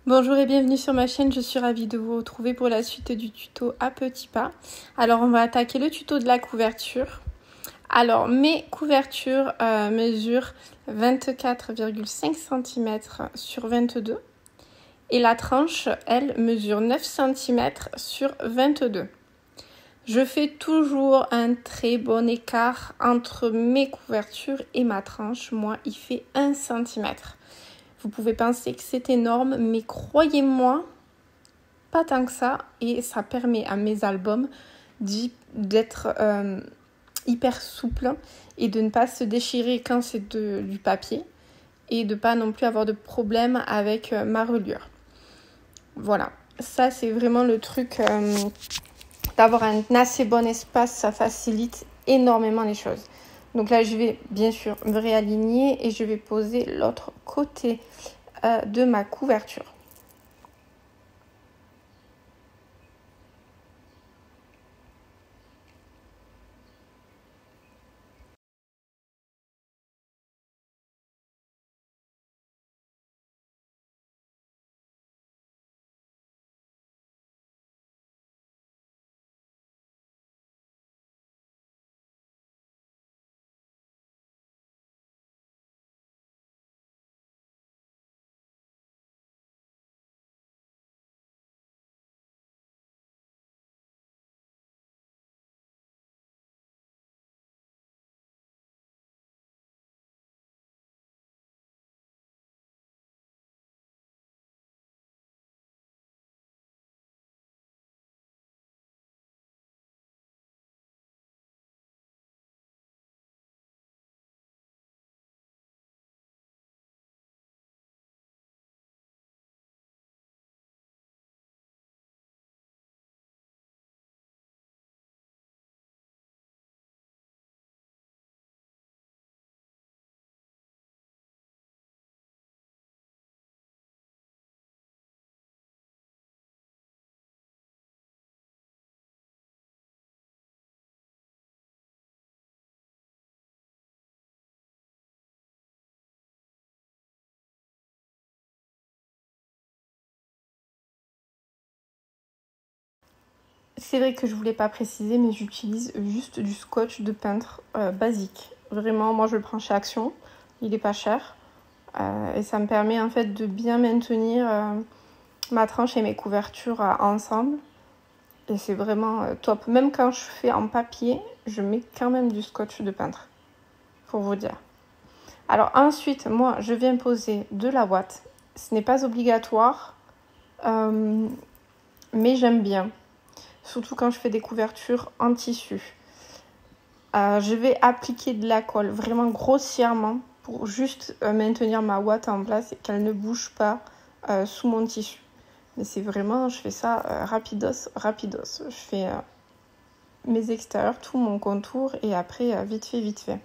Bonjour et bienvenue sur ma chaîne, je suis ravie de vous retrouver pour la suite du tuto à petits pas. Alors on va attaquer le tuto de la couverture. Alors mes couvertures mesurent 24,5 cm sur 22 et la tranche, elle, mesure 9 cm sur 22. Je fais toujours un très bon écart entre mes couvertures et ma tranche. Moi, il fait 1 cm. Vous pouvez penser que c'est énorme, mais croyez-moi, pas tant que ça. Et ça permet à mes albums d'être hyper souples et de ne pas se déchirer quand c'est du papier. Et de ne pas non plus avoir de problème avec ma reliure. Voilà, ça c'est vraiment le truc d'avoir un assez bon espace, ça facilite énormément les choses. Donc là, je vais bien sûr me réaligner et je vais poser l'autre côté de ma couverture. C'est vrai que je ne voulais pas préciser, mais j'utilise juste du scotch de peintre basique. Vraiment, moi je le prends chez Action, il n'est pas cher. Et ça me permet en fait de bien maintenir ma tranche et mes couvertures ensemble. Et c'est vraiment top. Même quand je fais en papier, je mets quand même du scotch de peintre, pour vous dire. Alors ensuite, moi je viens poser de la ouate. Ce n'est pas obligatoire, mais j'aime bien. Surtout quand je fais des couvertures en tissu. Je vais appliquer de la colle vraiment grossièrement pour juste maintenir ma ouate en place et qu'elle ne bouge pas sous mon tissu. Mais c'est vraiment, je fais ça rapidos. Je fais mes extérieurs, tout mon contour et après vite fait.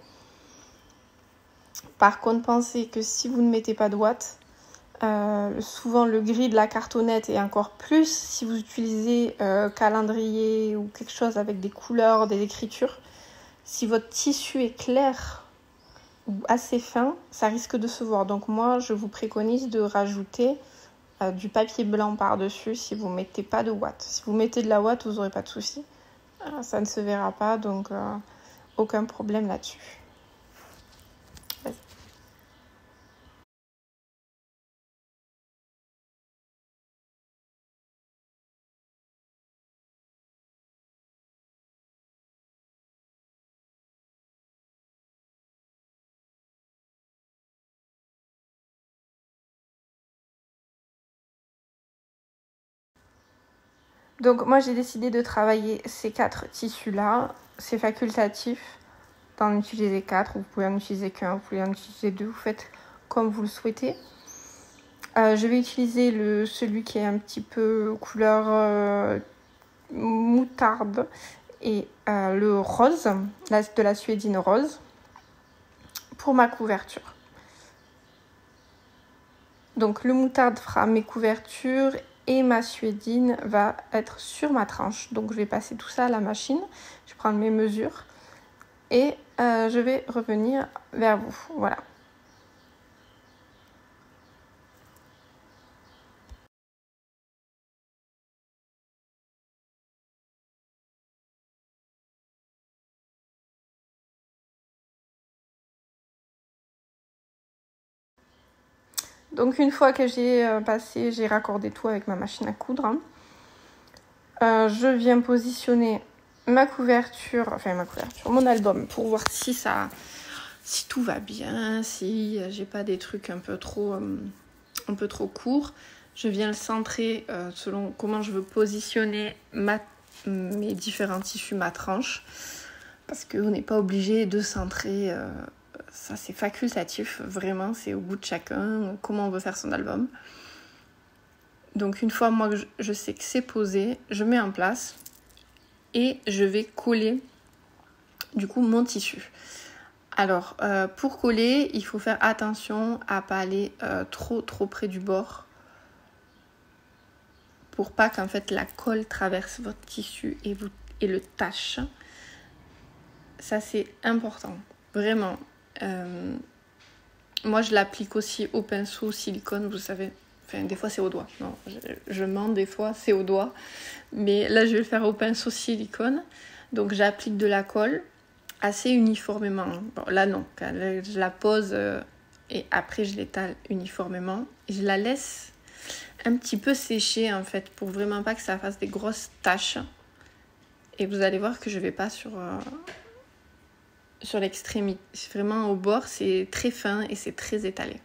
Par contre, pensez que si vous ne mettez pas de ouate, souvent le gris de la cartonnette et encore plus si vous utilisez calendrier ou quelque chose avec des couleurs, des écritures, si votre tissu est clair ou assez fin, ça risque de se voir. Donc moi, je vous préconise de rajouter du papier blanc par-dessus si vous ne mettez pas de ouate. Si vous mettez de la ouate, vous n'aurez pas de souci. Ça ne se verra pas, donc aucun problème là-dessus. Vas-y. Donc moi j'ai décidé de travailler ces 4 tissus là, c'est facultatif d'en utiliser 4, vous pouvez en utiliser qu'un, vous pouvez en utiliser 2, vous faites comme vous le souhaitez. Je vais utiliser celui qui est un petit peu couleur moutarde et le rose, de la suédine rose pour ma couverture. Donc le moutarde fera mes couvertures et ma suédine va être sur ma tranche. Donc je vais passer tout ça à la machine. Je vais prendre mes mesures et je vais revenir vers vous. Voilà. Donc une fois que j'ai raccordé tout avec ma machine à coudre, je viens positionner mon album pour voir si tout va bien, si j'ai pas des trucs un peu trop courts. Je viens le centrer selon comment je veux positionner mes différents tissus, ma tranche, parce qu'on n'est pas obligé de centrer. Ça, c'est facultatif, vraiment, c'est au goût de chacun, comment on veut faire son album. Donc une fois moi je sais que c'est posé, je mets en place et je vais coller du coup mon tissu. Alors pour coller, il faut faire attention à pas aller trop près du bord pour pas qu'en fait la colle traverse votre tissu et le tâche. Ça c'est important, vraiment. Moi je l'applique aussi au pinceau silicone, vous savez. Enfin, des fois c'est au doigt. Non, je mens, des fois c'est au doigt. Mais là je vais le faire au pinceau silicone. Donc j'applique de la colle assez uniformément. Bon, là non, je la pose et après je l'étale uniformément. Et je la laisse un petit peu sécher en fait pour vraiment pas que ça fasse des grosses taches. Et vous allez voir que je vais pas sur l'extrémité. Vraiment au bord c'est très fin et c'est très étalé.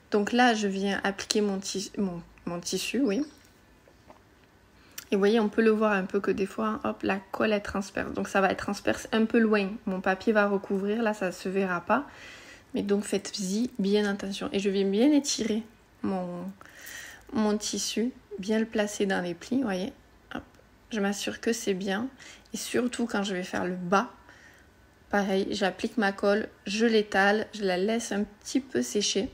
Donc là, je viens appliquer mon tissu, oui. Et vous voyez, on peut le voir un peu que des fois, hop, la colle est transperce. Donc ça va être transperce un peu loin. Mon papier va recouvrir, là, ça ne se verra pas. Mais donc faites-y bien attention. Et je viens bien étirer mon tissu, bien le placer dans les plis, vous voyez. Hop. Je m'assure que c'est bien. Et surtout quand je vais faire le bas, pareil, j'applique ma colle, je l'étale, je la laisse un petit peu sécher.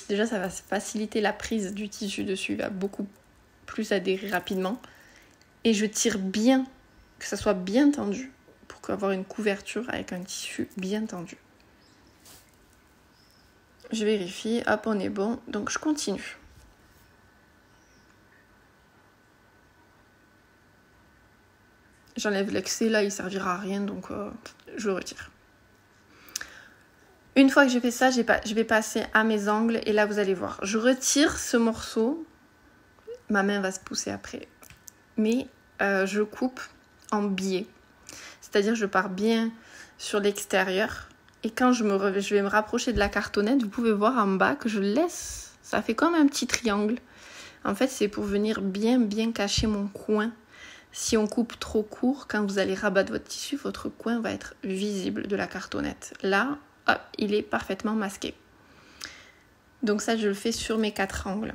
Déjà, ça va faciliter la prise du tissu dessus, il va beaucoup plus adhérer rapidement. Et je tire bien, que ça soit bien tendu, pour avoir une couverture avec un tissu bien tendu. Je vérifie, hop, on est bon, donc je continue. J'enlève l'excès, là, il servira à rien, donc je le retire. Une fois que j'ai fait ça, je vais passer à mes angles et là vous allez voir. Je retire ce morceau, ma main va se pousser après, mais je coupe en biais. C'est-à-dire je pars bien sur l'extérieur et quand je vais me rapprocher de la cartonnette, vous pouvez voir en bas que je laisse, ça fait comme un petit triangle. En fait c'est pour venir bien cacher mon coin. Si on coupe trop court, quand vous allez rabattre votre tissu, votre coin va être visible de la cartonnette. Là, hop, il est parfaitement masqué. Donc ça, je le fais sur mes 4 angles.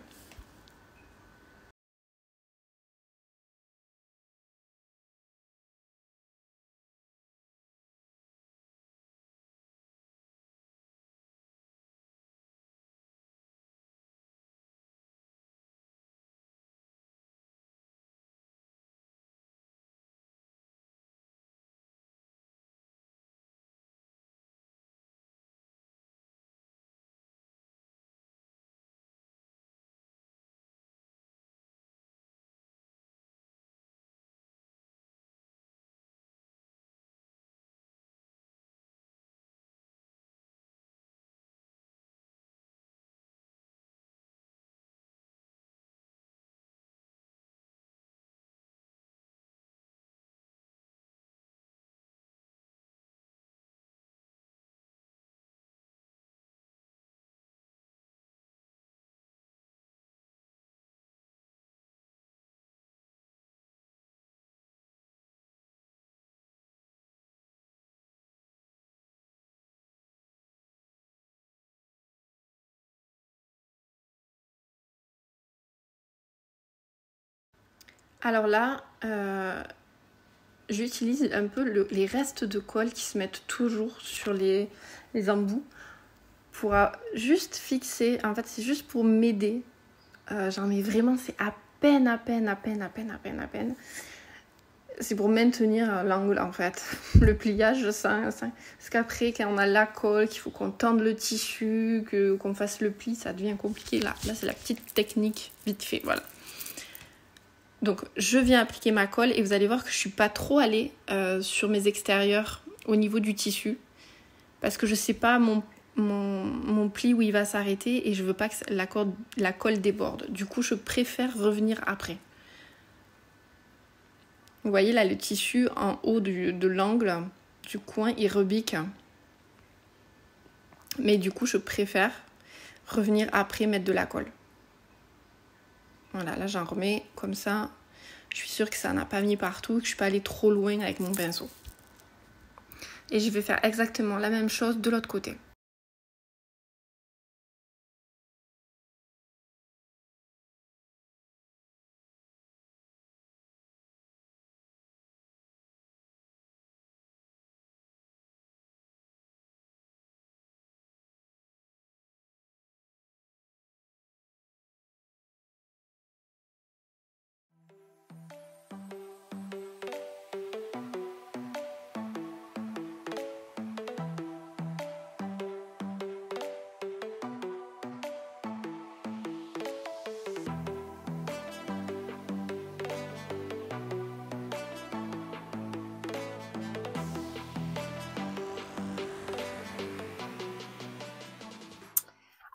Alors là, j'utilise un peu les restes de colle qui se mettent toujours sur les embouts pour juste fixer. En fait, c'est juste pour m'aider. J'en mets vraiment, c'est à peine. C'est pour maintenir l'angle en fait, le pliage, ça. Parce qu'après, quand on a la colle, qu'il faut qu'on tende le tissu, qu'on fasse le pli, ça devient compliqué. Là c'est la petite technique vite fait, voilà. Donc je viens appliquer ma colle et vous allez voir que je suis pas trop allée sur mes extérieurs au niveau du tissu. Parce que je sais pas mon pli où il va s'arrêter et je veux pas que la colle déborde. Du coup, je préfère revenir après. Vous voyez là, le tissu en haut de l'angle du coin, il rebique. Mais du coup, je préfère revenir après mettre de la colle. Voilà, là j'en remets comme ça. Je suis sûre que ça n'a pas mis partout, que je suis pas allée trop loin avec mon pinceau. Et je vais faire exactement la même chose de l'autre côté.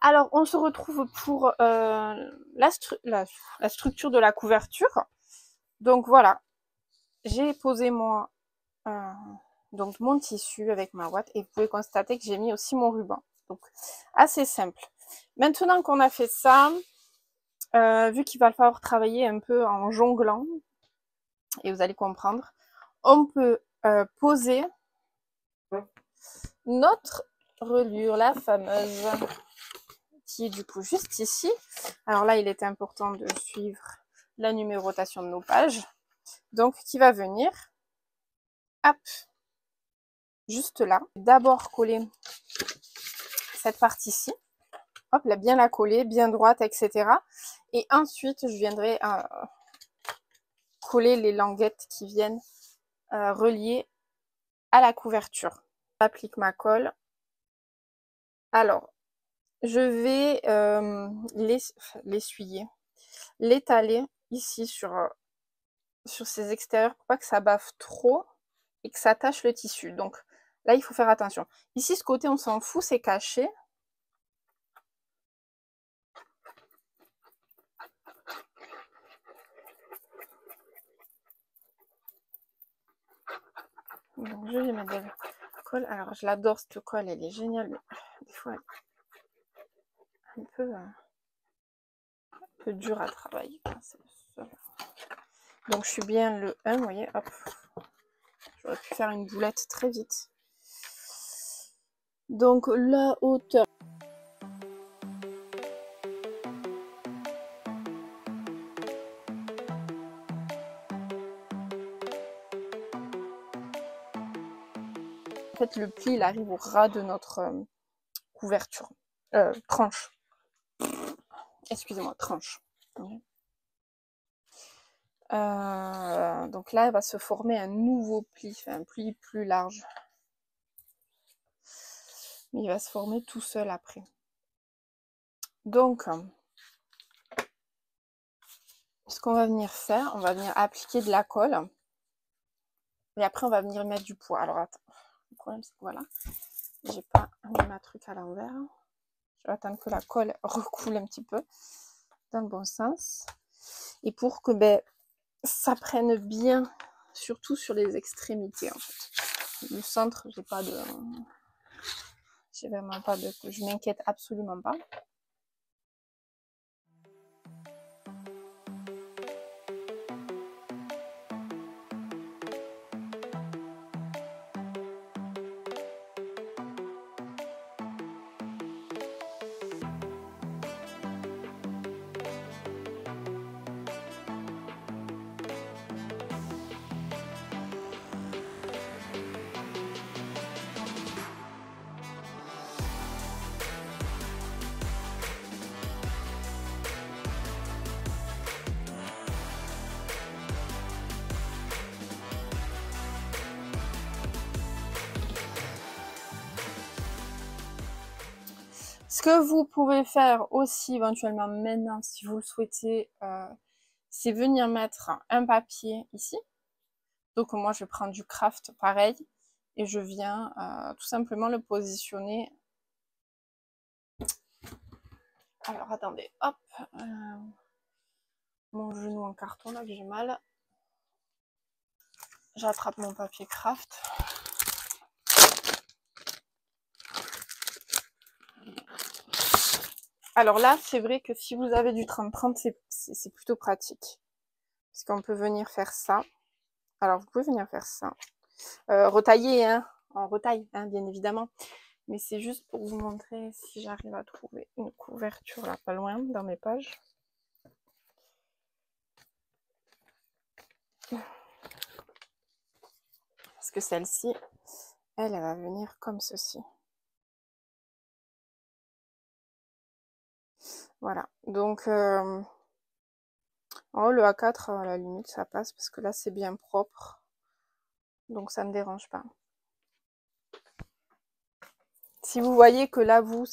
Alors, on se retrouve pour la structure de la couverture. Donc voilà, j'ai posé mon tissu avec ma ouate et vous pouvez constater que j'ai mis aussi mon ruban. Donc, assez simple. Maintenant qu'on a fait ça, vu qu'il va falloir travailler un peu en jonglant, et vous allez comprendre, on peut poser notre reliure, la fameuse, qui est du coup juste ici. Alors là, il était important de suivre la numérotation de nos pages. Donc, qui va venir, hop, juste là. D'abord coller cette partie-ci. Hop, là, bien la coller, bien droite, etc. Et ensuite, je viendrai coller les languettes qui viennent relier à la couverture. J'applique ma colle. Alors, je vais l'essuyer, l'étaler ici sur ces extérieurs pour pas que ça baffe trop et que ça tache le tissu. Donc là, il faut faire attention. Ici, ce côté, on s'en fout, c'est caché. Donc je vais mettre de la colle. Alors, je l'adore cette colle, elle est géniale, mais des fois, elle est un peu dure à travailler. Donc je suis bien le 1, vous voyez, hop. J'aurais pu faire une boulette très vite. Donc la hauteur. En fait, le pli, il arrive au ras de notre couverture. Tranche. Excusez-moi, tranche. Donc là, il va se former un nouveau pli, un pli plus large. Mais il va se former tout seul après. Donc, ce qu'on va venir faire, on va venir appliquer de la colle. Et après, on va venir mettre du poids. Alors, attends. Le problème, c'est que voilà, j'ai pas mis ma truc à l'envers. Je vais attendre que la colle recoule un petit peu dans le bon sens. Et pour que ça prenne bien, surtout sur les extrémités en fait. Le centre, j'ai vraiment pas de, je m'inquiète absolument pas. Ce que vous pouvez faire aussi éventuellement maintenant, si vous le souhaitez, c'est venir mettre un papier ici. Donc moi, je prends du craft pareil et je viens tout simplement le positionner. Alors attendez, hop, mon genou en carton là que j'ai mal. J'attrape mon papier craft. Alors là, c'est vrai que si vous avez du 30-30, c'est plutôt pratique. Parce qu'on peut venir faire ça. Alors vous pouvez venir faire ça. Retailler, hein, en retaille, hein, bien évidemment. Mais c'est juste pour vous montrer si j'arrive à trouver une couverture là, pas loin, dans mes pages. Parce que celle-ci, elle va venir comme ceci. Voilà, donc le A4, à la limite, ça passe parce que là, c'est bien propre. Donc ça ne me dérange pas. Si vous voyez que là, vous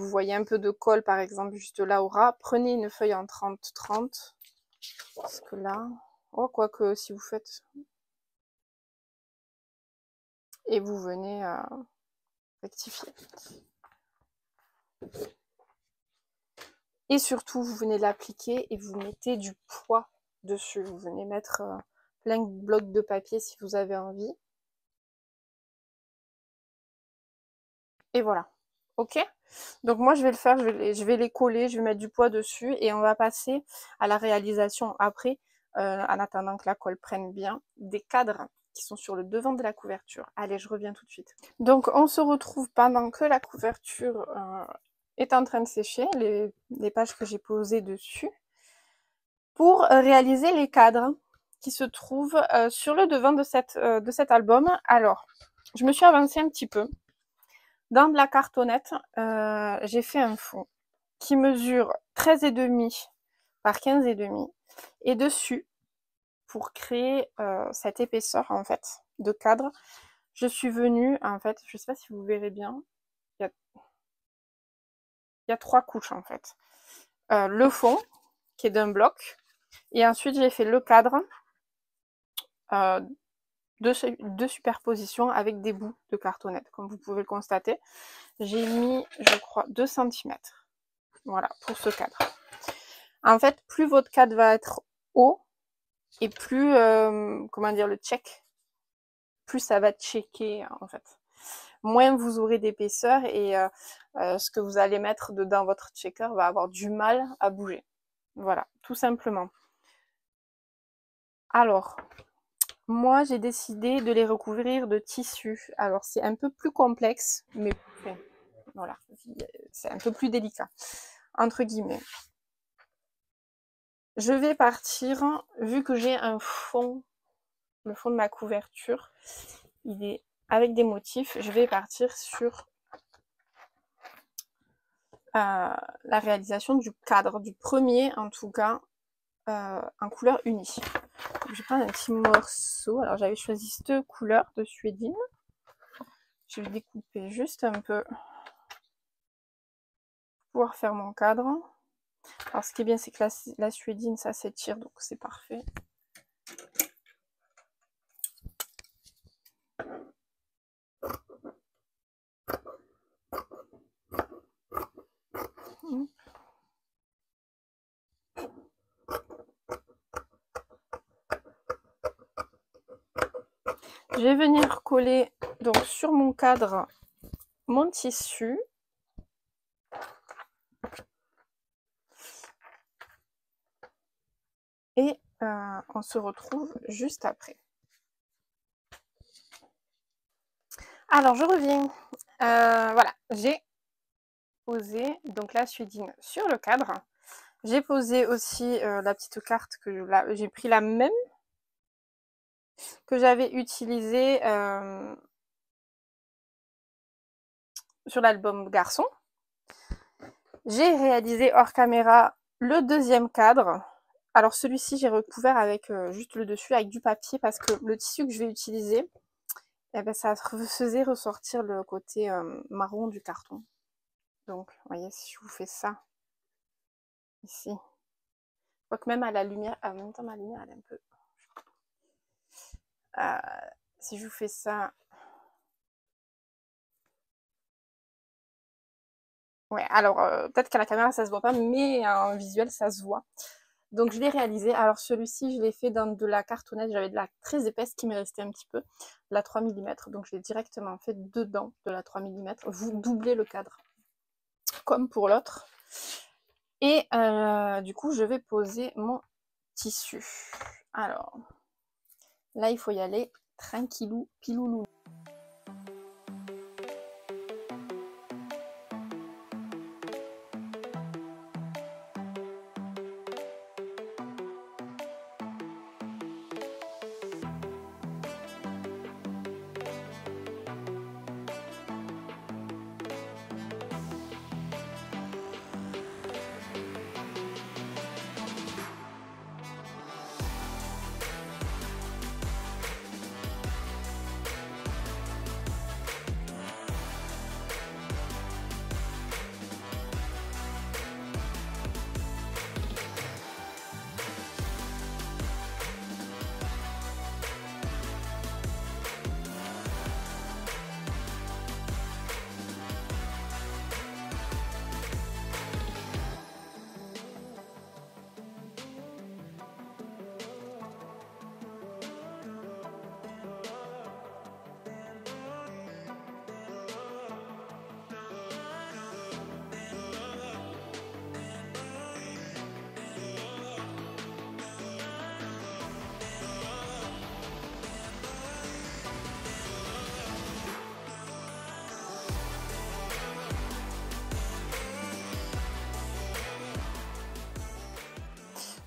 voyez un peu de colle, par exemple, juste là au ras, prenez une feuille en 30-30. Parce que là, oh, quoique si vous faites... Et vous venez rectifier. Et surtout, vous venez l'appliquer et vous mettez du poids dessus. Vous venez mettre plein de blocs de papier si vous avez envie. Et voilà. Ok? Donc moi, je vais le faire, je vais les coller, je vais mettre du poids dessus et on va passer à la réalisation après, en attendant que la colle prenne bien, des cadres qui sont sur le devant de la couverture. Allez, je reviens tout de suite. Donc on se retrouve pendant que la couverture est en train de sécher, les pages que j'ai posées dessus, pour réaliser les cadres qui se trouvent sur le devant de cet album. Alors, je me suis avancée un petit peu. Dans de la cartonnette, j'ai fait un fond qui mesure 13,5 par 15,5. Et dessus, pour créer cette épaisseur en fait de cadre, je suis venue, en fait, je ne sais pas si vous verrez bien, il y a 3 couches en fait. Le fond, qui est d'un bloc, et ensuite j'ai fait le cadre de superposition avec des bouts de cartonnette, comme vous pouvez le constater. J'ai mis, je crois, 2 cm. Voilà, pour ce cadre. En fait, plus votre cadre va être haut, et plus, comment dire, le check, plus ça va checker, en fait. Moins vous aurez d'épaisseur et ce que vous allez mettre dedans votre checker va avoir du mal à bouger. Voilà, tout simplement. Alors, moi, j'ai décidé de les recouvrir de tissu. Alors, c'est un peu plus complexe, mais bon, voilà, c'est un peu plus délicat, entre guillemets. Je vais partir, vu que j'ai un fond, le fond de ma couverture, il est avec des motifs, je vais partir sur la réalisation du cadre, du premier en tout cas, en couleur unie. Je vais prendre un petit morceau, alors j'avais choisi cette couleur de suédine. Je vais découper juste un peu pour pouvoir faire mon cadre. Alors ce qui est bien, c'est que la suédine, ça s'étire, donc c'est parfait. Je vais venir coller donc sur mon cadre mon tissu. Et on se retrouve juste après. Alors je reviens. Voilà, j'ai posé donc la suédine sur le cadre. J'ai posé aussi la petite carte que j'ai pris la même que j'avais utilisée sur l'album Garçon. J'ai réalisé hors caméra le deuxième cadre. Alors celui-ci, j'ai recouvert avec juste le dessus avec du papier parce que le tissu que je vais utiliser, eh ben, ça faisait ressortir le côté marron du carton. Donc, vous voyez, si je vous fais ça, ici, je vois que même à la lumière, en même temps, ma lumière, elle est un peu... si je vous fais ça... Ouais, alors, peut-être qu'à la caméra, ça se voit pas, mais en visuel, ça se voit. Donc, je l'ai réalisé. Alors, celui-ci, je l'ai fait dans de la cartonnette. J'avais de la très épaisse qui m'est restée un petit peu, de la 3 mm. Donc, je l'ai directement fait dedans de la 3 mm. Vous doublez le cadre, comme pour l'autre. Et du coup, je vais poser mon tissu. Alors, là, il faut y aller tranquillou, piloulou.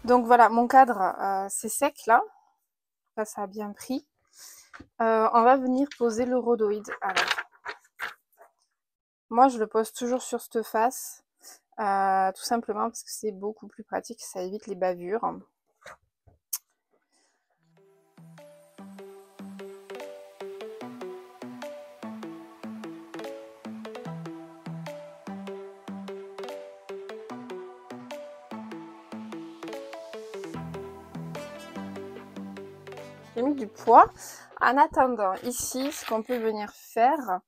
Donc voilà, mon cadre, c'est sec là. Ça a bien pris. On va venir poser le rhodoïde. Alors, moi, je le pose toujours sur cette face. Tout simplement parce que c'est beaucoup plus pratique. Ça évite les bavures. J'ai mis du poids. En attendant, ici, ce qu'on peut venir faire,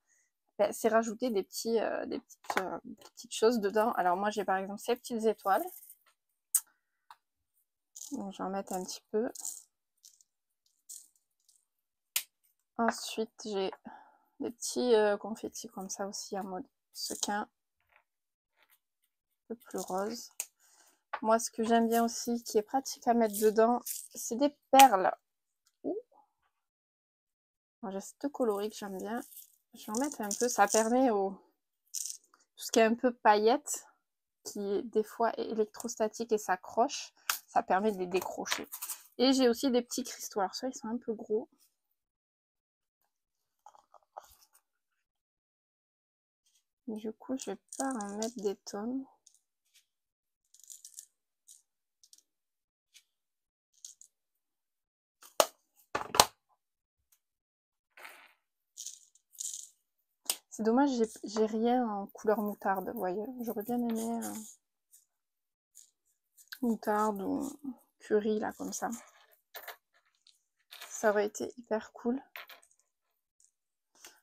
c'est rajouter des petites choses dedans. Alors moi, j'ai par exemple ces petites étoiles. Donc, je vais en mettre un petit peu. Ensuite, j'ai des petits confettis comme ça aussi en mode sequin. Un peu plus rose. Moi, ce que j'aime bien aussi, qui est pratique à mettre dedans, c'est des perles. J'ai ce coloris que j'aime bien. Je vais en mettre un peu. Ça permet tout ce qui est un peu paillettes, qui des fois est électrostatique et s'accroche. Ça permet de les décrocher. Et j'ai aussi des petits cristaux. Alors, ça, ils sont un peu gros. Du coup, je vais pas en mettre des tonnes. C'est dommage, j'ai rien en couleur moutarde, vous voyez. J'aurais bien aimé moutarde ou curry, là, comme ça. Ça aurait été hyper cool.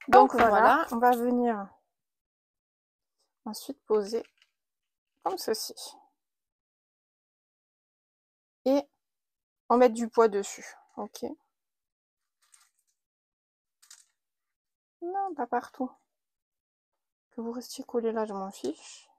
Donc voilà, on va venir ensuite poser comme ceci. Et on met du poids dessus, ok. Non, pas partout. Que vous restiez collé là, je m'en fiche.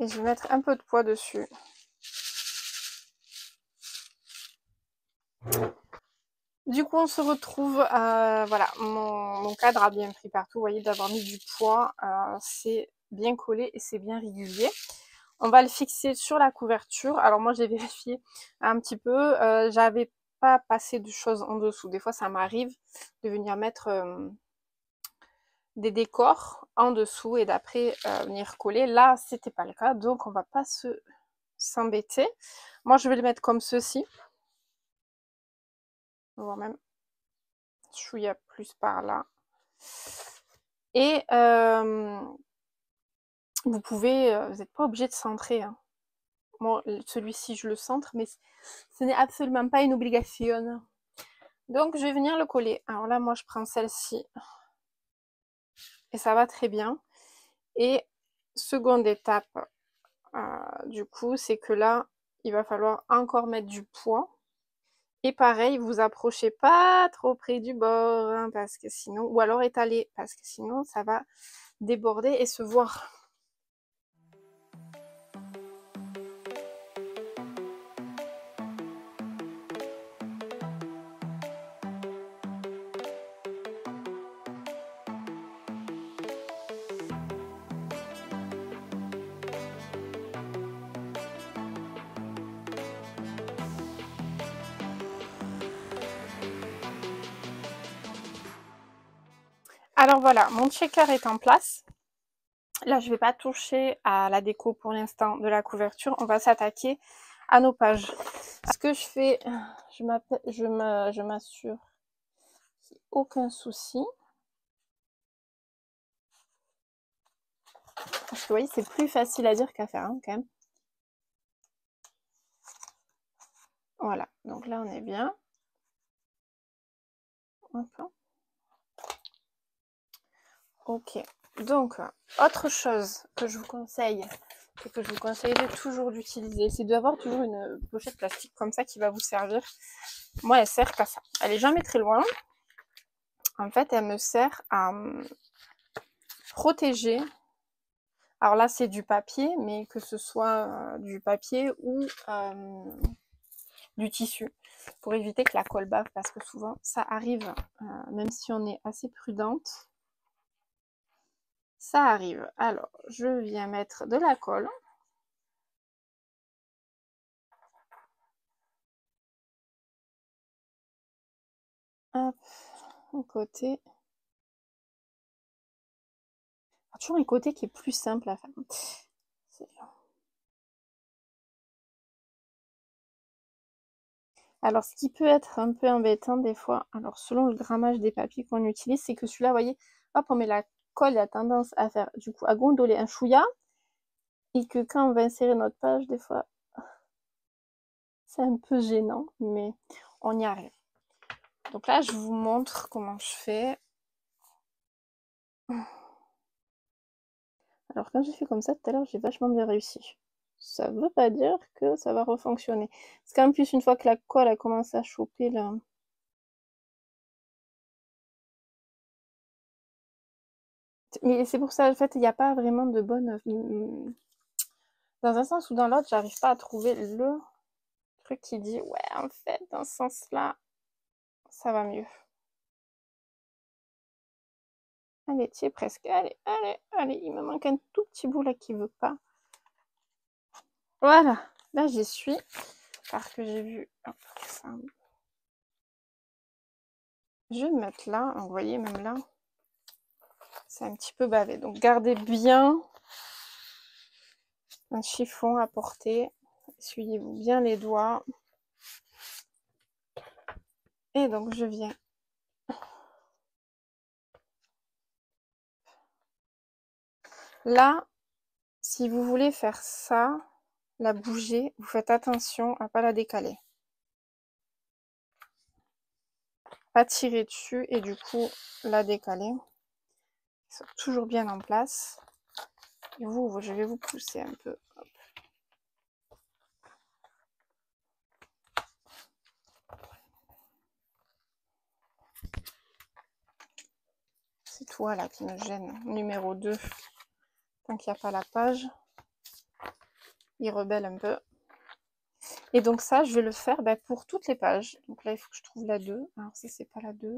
Et je vais mettre un peu de poids dessus. Du coup, on se retrouve, voilà, mon cadre a bien pris partout, vous voyez, d'avoir mis du poids, c'est bien collé et c'est bien régulier. On va le fixer sur la couverture. Alors moi, j'ai vérifié un petit peu, j'avais pas passé de choses en dessous. Des fois, ça m'arrive de venir mettre des décors en dessous et d'après venir coller. Là, c'était pas le cas, donc on va pas s'embêter. Moi, je vais le mettre comme ceci. Voire même chouïa plus par là. Et vous pouvez, vous n'êtes pas obligé de centrer. Hein. Bon, celui-ci, je le centre, mais ce n'est absolument pas une obligation. Donc, je vais venir le coller. Alors là, moi, je prends celle-ci. Et ça va très bien. Et seconde étape, du coup, c'est que là, il va falloir encore mettre du poids. Et pareil, vous approchez pas trop près du bord, hein, parce que sinon, ou alors étaler, parce que sinon, ça va déborder et se voir. Alors voilà, mon checker est en place. Là, je vais pas toucher à la déco pour l'instant de la couverture. On va s'attaquer à nos pages. Ce que je fais, je m'assure qu'il n'y ait aucun souci. Parce que vous voyez, c'est plus facile à dire qu'à faire, hein, quand même. Voilà, donc là, on est bien. Hop. Ok, donc, autre chose que je vous conseille, et que je vous conseillerais toujours d'utiliser, c'est d'avoir toujours une pochette plastique comme ça qui va vous servir. Moi, elle sert qu'à ça. Elle est jamais très loin. En fait, elle me sert à protéger. Alors là, c'est du papier, mais que ce soit du papier ou du tissu, pour éviter que la colle bave, parce que souvent, ça arrive, même si on est assez prudente. Ça arrive. Alors, je viens mettre de la colle. Hop, au côté. Toujours un côté qui est plus simple à faire. Alors, ce qui peut être un peu embêtant des fois, alors selon le grammage des papiers qu'on utilise, c'est que celui-là, vous voyez, hop, on met la colle, il a tendance à faire, du coup, à gondoler un chouïa, et que quand on va insérer notre page, des fois, c'est un peu gênant, mais on y arrive. Donc là, je vous montre comment je fais. Alors, quand j'ai fait comme ça tout à l'heure, j'ai vachement bien réussi. Ça veut pas dire que ça va refonctionner. Parce qu'en plus, une fois que la colle a commencé à choper là. Mais c'est pour ça, en fait, il n'y a pas vraiment de bonne. Dans un sens ou dans l'autre, j'arrive pas à trouver le truc qui dit ouais, en fait, dans ce sens-là, ça va mieux. Allez, tu es presque. Allez, allez, allez, il me manque un tout petit bout là qui veut pas. Voilà, là j'y suis. Parce que j'ai vu. Hop, ça. Je vais me mettre là, vous voyez, même là, c'est un petit peu bavé. Donc gardez bien un chiffon à porter. Essuyez-vous bien les doigts. Et donc je viens. Là, si vous voulez faire ça, la bouger, vous faites attention à pas la décaler. Pas tirer dessus et du coup la décaler. Ils sont toujours bien en place. Et vous, je vais vous pousser un peu. Hop. C'est toi là qui me gêne. Numéro 2. Tant qu'il n'y a pas la page. Il rebelle un peu. Et donc ça, je vais le faire pour toutes les pages. Donc là, il faut que je trouve la 2. Alors ça, c'est pas la 2.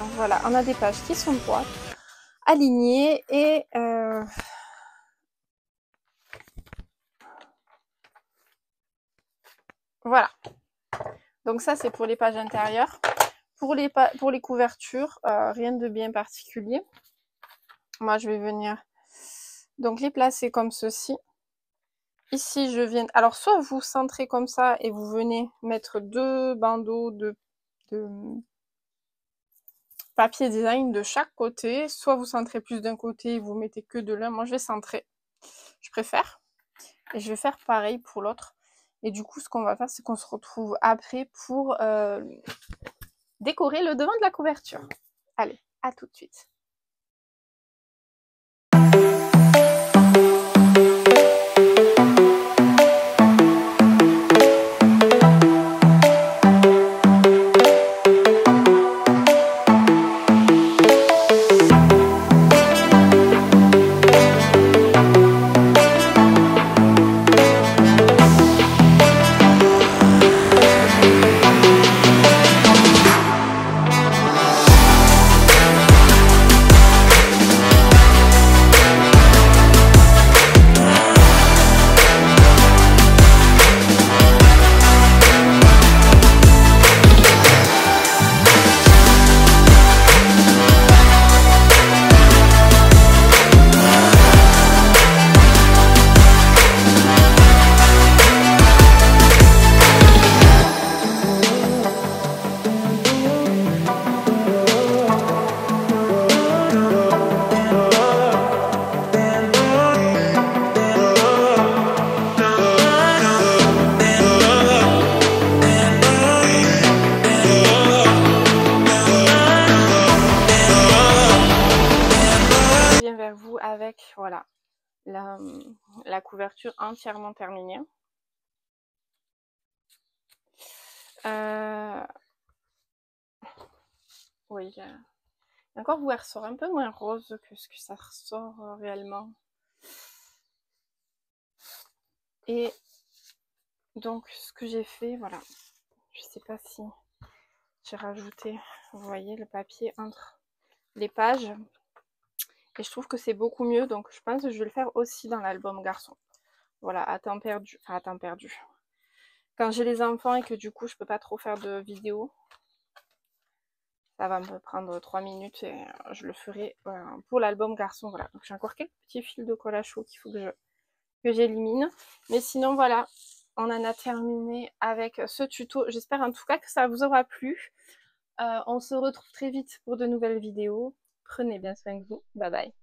Donc voilà, on a des pages qui sont droites, alignées et voilà. Donc ça, c'est pour les pages intérieures. Pour les couvertures, rien de bien particulier. Moi, je vais venir donc les placer comme ceci. Ici, je viens... Alors, soit vous centrez comme ça et vous venez mettre 2 bandeaux de papier design de chaque côté. Soit vous centrez plus d'un côté et vous mettez que de l'un. Moi, je vais centrer. Je préfère. Et je vais faire pareil pour l'autre. Et du coup, ce qu'on va faire, c'est qu'on se retrouve après pour décorer le devant de la couverture. Allez, à tout de suite. Avec voilà la couverture entièrement terminée. Oui, encore vous, elle ressort un peu moins rose que ce que ça ressort réellement. Et donc ce que j'ai fait, voilà, je sais pas si j'ai rajouté, vous voyez, le papier entre les pages. Et je trouve que c'est beaucoup mieux, donc je pense que je vais le faire aussi dans l'album garçon. Voilà, à temps perdu, enfin à temps perdu. Quand j'ai les enfants et que du coup je peux pas trop faire de vidéos, ça va me prendre 3 minutes et je le ferai pour l'album garçon. Voilà, donc j'ai encore quelques petits fils de colle à chaud qu'il faut que j'élimine. Mais sinon voilà, on en a terminé avec ce tuto. J'espère en tout cas que ça vous aura plu. On se retrouve très vite pour de nouvelles vidéos. Prenez bien soin de vous. Bye bye.